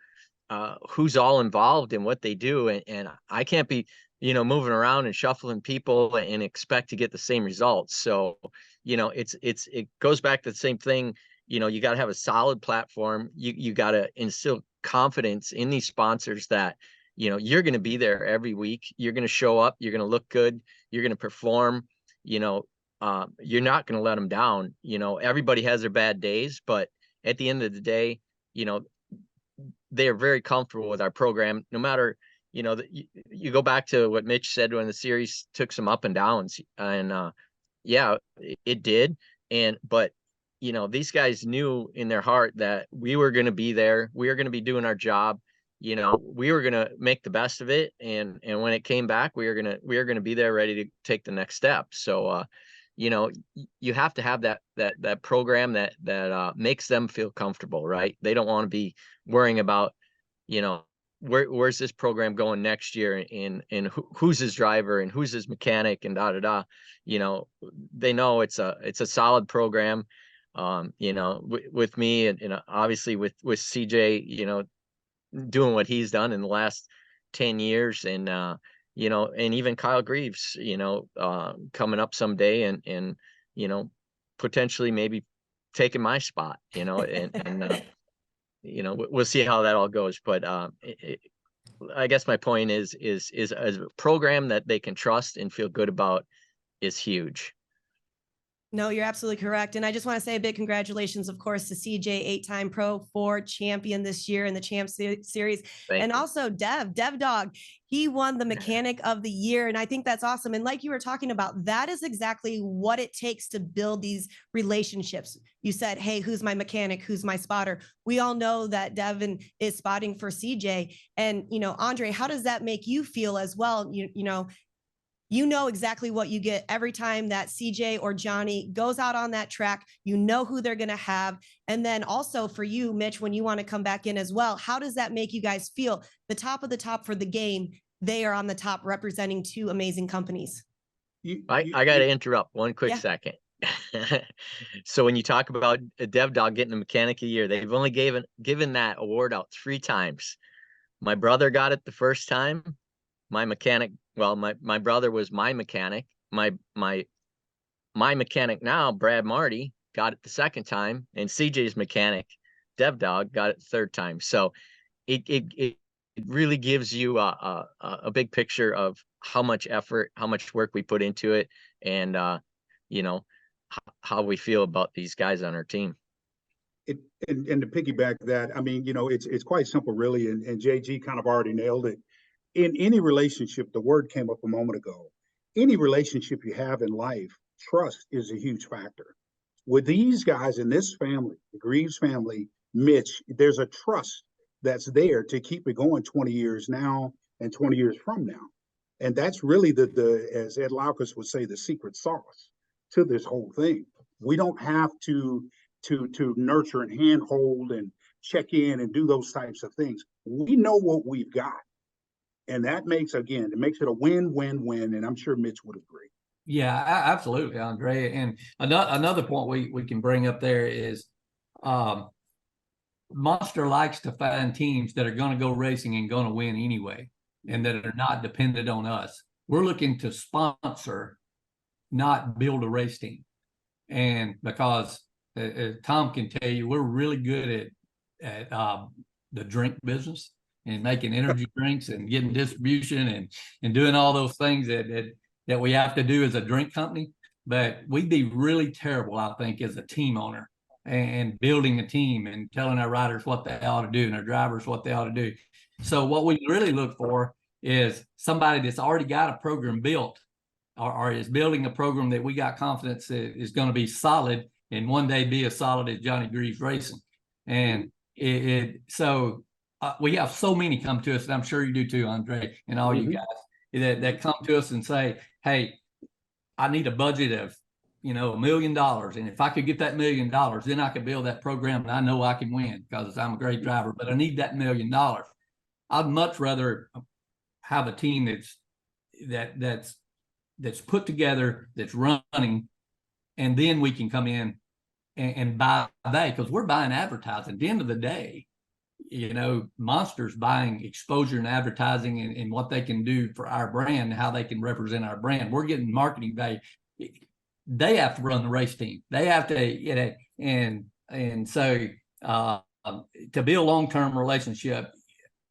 who's all involved in what they do, and I can't be, you know, moving around and shuffling people and expect to get the same results. So, you know, it goes back to the same thing. You know, you got to have a solid platform. You got to instill confidence in these sponsors that, you know, you're going to be there every week. You're going to show up. You're going to look good. You're going to perform. You know, you're not going to let them down. You know, everybody has their bad days, but at the end of the day, you know, they are very comfortable with our program, no matter, you know, you go back to what Mitch said when the series took some up and downs, and yeah, it did. But, you know, these guys knew in their heart that we were going to be there. We were going to be doing our job. You know, we were going to make the best of it. And when it came back, we were going to be there ready to take the next step. So, you know, you have to have that program that makes them feel comfortable, right? They don't want to be worrying about, you know, where's this program going next year, and who's his driver and who's his mechanic and you know, they know it's a solid program. You know, with me and obviously with CJ, you know, doing what he's done in the last 10 years, and you know, and even Kyle Greaves, you know, coming up someday and you know, potentially maybe taking my spot, you know, and you know, we'll see how that all goes. But I guess my point is a program that they can trust and feel good about is huge. No, you're absolutely correct. And I just want to say a big congratulations, of course, to CJ, 8-time Pro 4 champion this year in the Champ Series. Thank and you. Also Dev Dog, he won the Mechanic of the Year. And I think that's awesome. And like you were talking about, that is exactly what it takes to build these relationships. You said, hey, who's my mechanic? Who's my spotter? We all know that Devin is spotting for CJ. And, you know, Andre, how does that make you feel as well? You know exactly what you get every time that CJ or Johnny goes out on that track. You know who they're going to have. And then also for you, Mitch, when you want to come back in as well, how does that make you guys feel? The top of the top for the game, they are on the top representing two amazing companies. I got to interrupt one quick second. So when you talk about a dev dog getting a mechanic a year, they've only given that award out 3 times. My brother got it the first time. My mechanic, well, my brother was my mechanic. My mechanic now, Brad Marty, got it the second time, and CJ's mechanic, Dev Dog, got it the third time. So it really gives you a big picture of how much effort, how much work we put into it, and you know, how we feel about these guys on our team. And to piggyback that, I mean, you know, it's quite simple, really, and JG kind of already nailed it. In any relationship, the word came up a moment ago. Any relationship you have in life, trust is a huge factor. With these guys in this family, the Greaves family, Mitch, there's a trust that's there to keep it going 20 years now and 20 years from now. And that's really the as Ed Laukus would say, the secret sauce to this whole thing. We don't have to nurture and handhold and check in and do those types of things. We know what we've got. And that makes, again, it makes it a win-win-win. And I'm sure Mitch would agree. Yeah, absolutely, Andre. And another point we can bring up there is Monster likes to find teams that are going to go racing and going to win anyway, and that are not dependent on us. We're looking to sponsor, not build a race team. And because Tom can tell you, we're really good at the drink business and making energy drinks and getting distribution and doing all those things that we have to do as a drink company. But we'd be really terrible, I think, as a team owner and building a team and telling our riders what they ought to do and our drivers what they ought to do. So what we really look for is somebody that's already got a program built or is building a program that we got confidence is going to be solid and one day be as solid as Johnny Greaves Racing. And so we have so many come to us, and I'm sure you do too, Andre, and all you guys that come to us and say, hey, I need a budget of, $1 million. And if I could get that $1 million, then I could build that program and I know I can win because I'm a great driver, but I need that $1 million. I'd much rather have a team that's put together, that's running, and then we can come in and buy that, because we're buying advertising. At the end of the day, Monster's buying exposure and advertising and what they can do for our brand, how they can represent our brand. We're getting marketing value. They have to run the race team. They have to, and so to build a long-term relationship,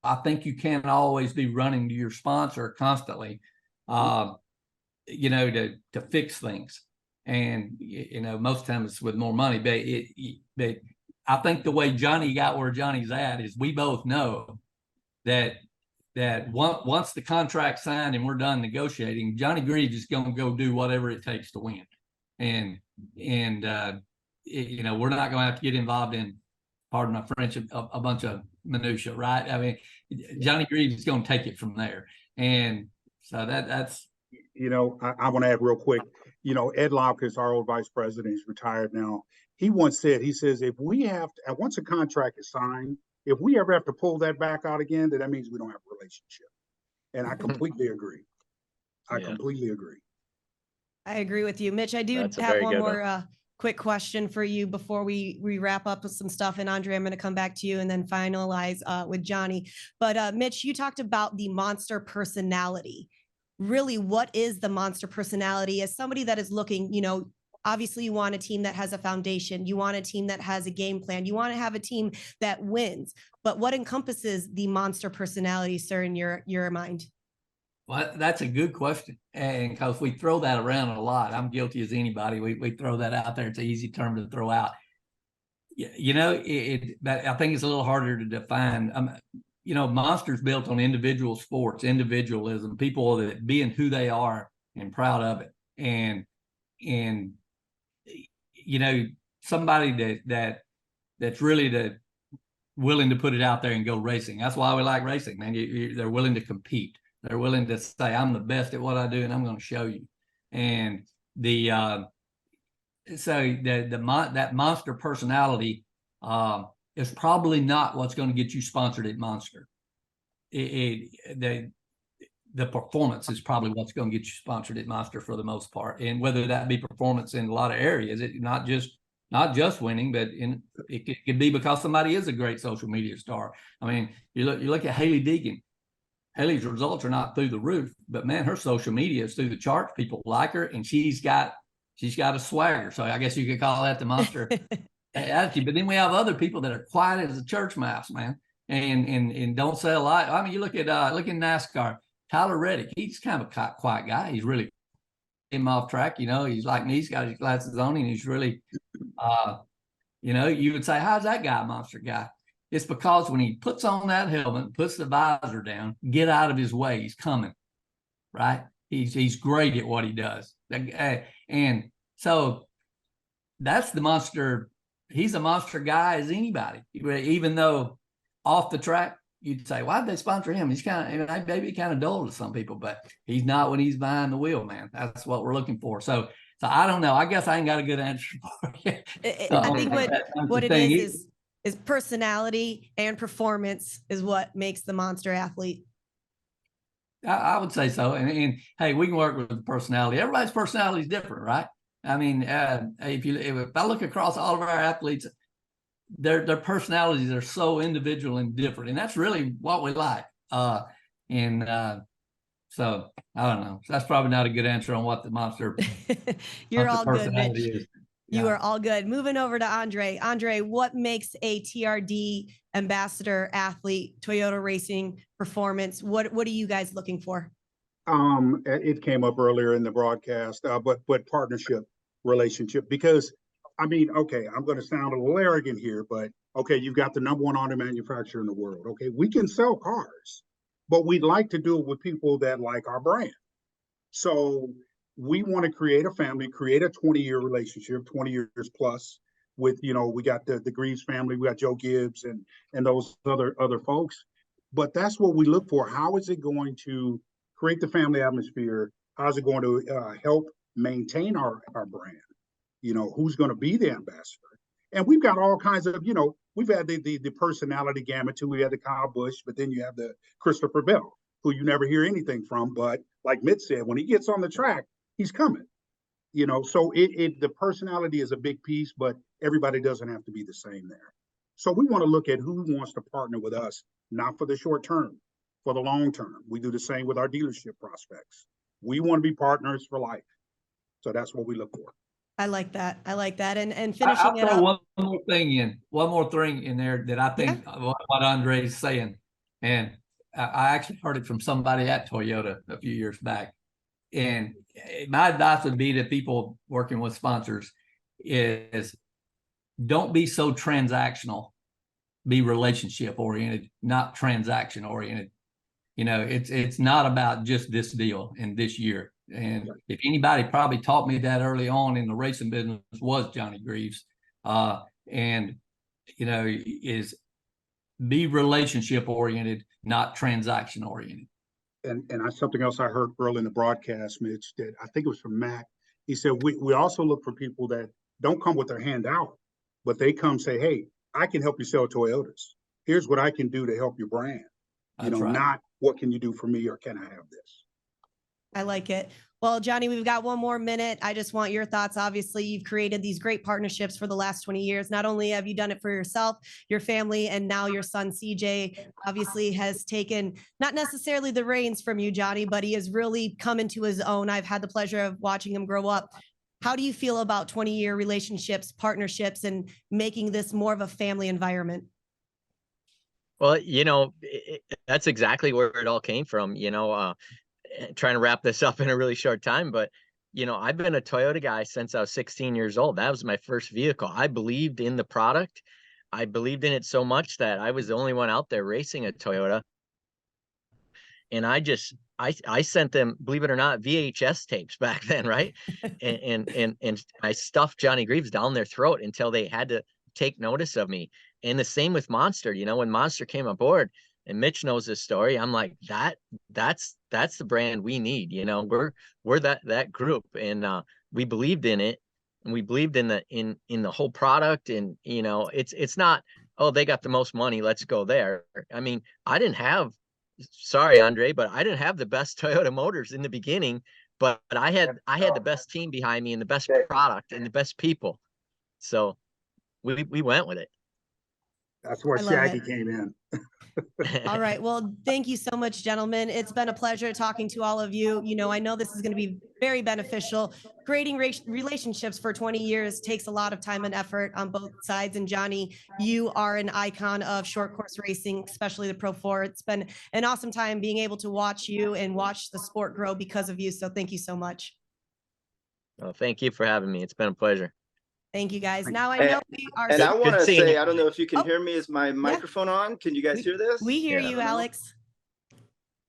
I think you can't always be running to your sponsor constantly, to fix things. And, most times it's with more money, but I think the way Johnny got where Johnny's at is we both know that once the contract's signed and we're done negotiating, Johnny Greaves is going to go do whatever it takes to win. And we're not going to have to get involved in, pardon my French, a bunch of minutia, right? I mean, Johnny Greaves is going to take it from there. And so that's. I want to add real quick, Ed Laukus, our old vice president, is retired now. He once said, he says, if we have to, once a contract is signed, if we ever have to pull that back out again, then that means we don't have a relationship. And I completely agree. I completely agree. I agree with you, Mitch. I do have one more quick question for you before we wrap up with some stuff. And Andre, I'm going to come back to you and then finalize with Johnny. But Mitch, you talked about the Monster personality. Really, what is the Monster personality? As somebody that is looking, obviously you want a team that has a foundation. You want a team that has a game plan. You want to have a team that wins. But what encompasses the Monster personality, sir, in your mind? Well, that's a good question. And because we throw that around a lot, I'm guilty as anybody. We throw that out there. It's an easy term to throw out. But I think it's a little harder to define. Monster's built on individual sports, individualism, people that being who they are and proud of it. And somebody that's really willing to put it out there and go racing. That's why we like racing, man. They're willing to compete. They're willing to say, I'm the best at what I do and I'm going to show you. And that Monster personality is probably not what's going to get you sponsored at Monster. the performance is probably what's going to get you sponsored at Monster for the most part. And whether that be performance in a lot of areas, it not just winning, but it could be because somebody is a great social media star. I mean, you look at Haley Deegan. Haley's results are not through the roof, but man, her social media is through the charts. People like her, and she's got a swagger. So I guess you could call that the Monster attitude. But then we have other people that are quiet as a church mouse, man, and don't say a lot. I mean, you look at NASCAR. Tyler Reddick, he's kind of a quiet guy. He's really him off track, he's like me, he's got his glasses on, and he's really, you would say, how's that guy a Monster guy? It's because when he puts on that helmet, puts the visor down, get out of his way, he's coming, right? He's great at what he does. And so that's the Monster. He's a Monster guy as anybody, even though off the track, you'd say, why'd they sponsor him? He's maybe kind of dull to some people, but he's not when he's behind the wheel, man. That's what we're looking for. So I don't know. I guess I ain't got a good answer for you. I think what it is personality and performance is what makes the Monster athlete. I would say so. And hey, we can work with the personality. Everybody's personality is different, right? I mean, if I look across all of our athletes, their personalities are so individual and different, and that's really what we like. So I don't know. That's probably not a good answer on what the Monster. You're all good, Mitch. Is. You are all good. Moving over to Andre. Andre, what makes a TRD ambassador athlete, Toyota Racing Performance? What are you guys looking for? It came up earlier in the broadcast, but partnership relationship, because I mean, okay, I'm going to sound a little arrogant here, but okay, you've got the #1 auto manufacturer in the world. Okay, we can sell cars, but we'd like to do it with people that like our brand. So we want to create a family, create a 20-year relationship, 20 years plus with, we got the Greaves family, we got Joe Gibbs and those other folks. But that's what we look for. How is it going to create the family atmosphere? How's it going to help maintain our brand? Who's going to be the ambassador? And we've got all kinds of, we've had the personality gamut too. We had the Kyle Busch, but then you have the Christopher Bell, who you never hear anything from. But like Mitch said, when he gets on the track, he's coming. So the personality is a big piece, but everybody doesn't have to be the same there. So we want to look at who wants to partner with us, not for the short term, for the long term. We do the same with our dealership prospects. We want to be partners for life. So that's what we look for. I like that. And finishing I'll it throw up. one more thing in there that I think what Andre is saying. And I actually heard it from somebody at Toyota a few years back. And my advice would be to people working with sponsors is don't be so transactional, be relationship oriented, not transaction oriented. It's not about just this deal in this year. And if anybody probably taught me that early on in the racing business was Johnny Greaves. Is be relationship oriented, not transaction oriented. And that's something else I heard early in the broadcast, Mitch, that I think it was from Mac. He said, we also look for people that don't come with their hand out, but they come say, hey, I can help you sell Toyotas. Here's what I can do to help your brand. Not what can you do for me or can I have this? I like it. Well, Johnny, we've got one more minute. I just want your thoughts. Obviously, you've created these great partnerships for the last 20 years. Not only have you done it for yourself, your family, and now your son, CJ, obviously has taken not necessarily the reins from you, Johnny, but he has really come into his own. I've had the pleasure of watching him grow up. How do you feel about 20-year relationships, partnerships, and making this more of a family environment? Well, that's exactly where it all came from, trying to wrap this up in a really short time, but I've been a Toyota guy since I was 16 years old. That was my first vehicle. I believed in the product. I believed in it so much that I was the only one out there racing a Toyota. And I sent them, believe it or not, VHS tapes back then, right? and I stuffed Johnny Greaves down their throat until they had to take notice of me. And the same with Monster. When Monster came aboard, and Mitch knows this story, I'm like, that's the brand we need. We're that group, and we believed in it, and we believed in the whole product. And it's not, oh, they got the most money, let's go there. I mean, I didn't have sorry, Andre, but I didn't have the best Toyota Motors in the beginning, but I had the best team behind me and the best product and the best people. So we went with it. That's where I love Shaggy it. came in. All right. Well, thank you so much, gentlemen. It's been a pleasure talking to all of you. You know, I know this is going to be very beneficial. Creating relationships for 20 years takes a lot of time and effort on both sides. And Johnny, you are an icon of short course racing, especially the Pro 4. It's been an awesome time being able to watch you and watch the sport grow because of you. So thank you so much. Well, thank you for having me. It's been a pleasure. Thank you, guys. Now I know we are. And I want to seeing say, you. I don't know if you can Oh, hear me. Is my microphone on? Can you guys hear this? We hear Yeah. you, Alex.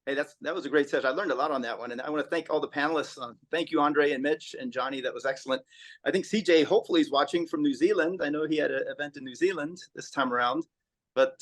Hey, that was a great session. I learned a lot on that one. And I want to thank all the panelists. Thank you, Andre and Mitch and Johnny. That was excellent. I think CJ hopefully is watching from New Zealand. I know he had an event in New Zealand this time around. But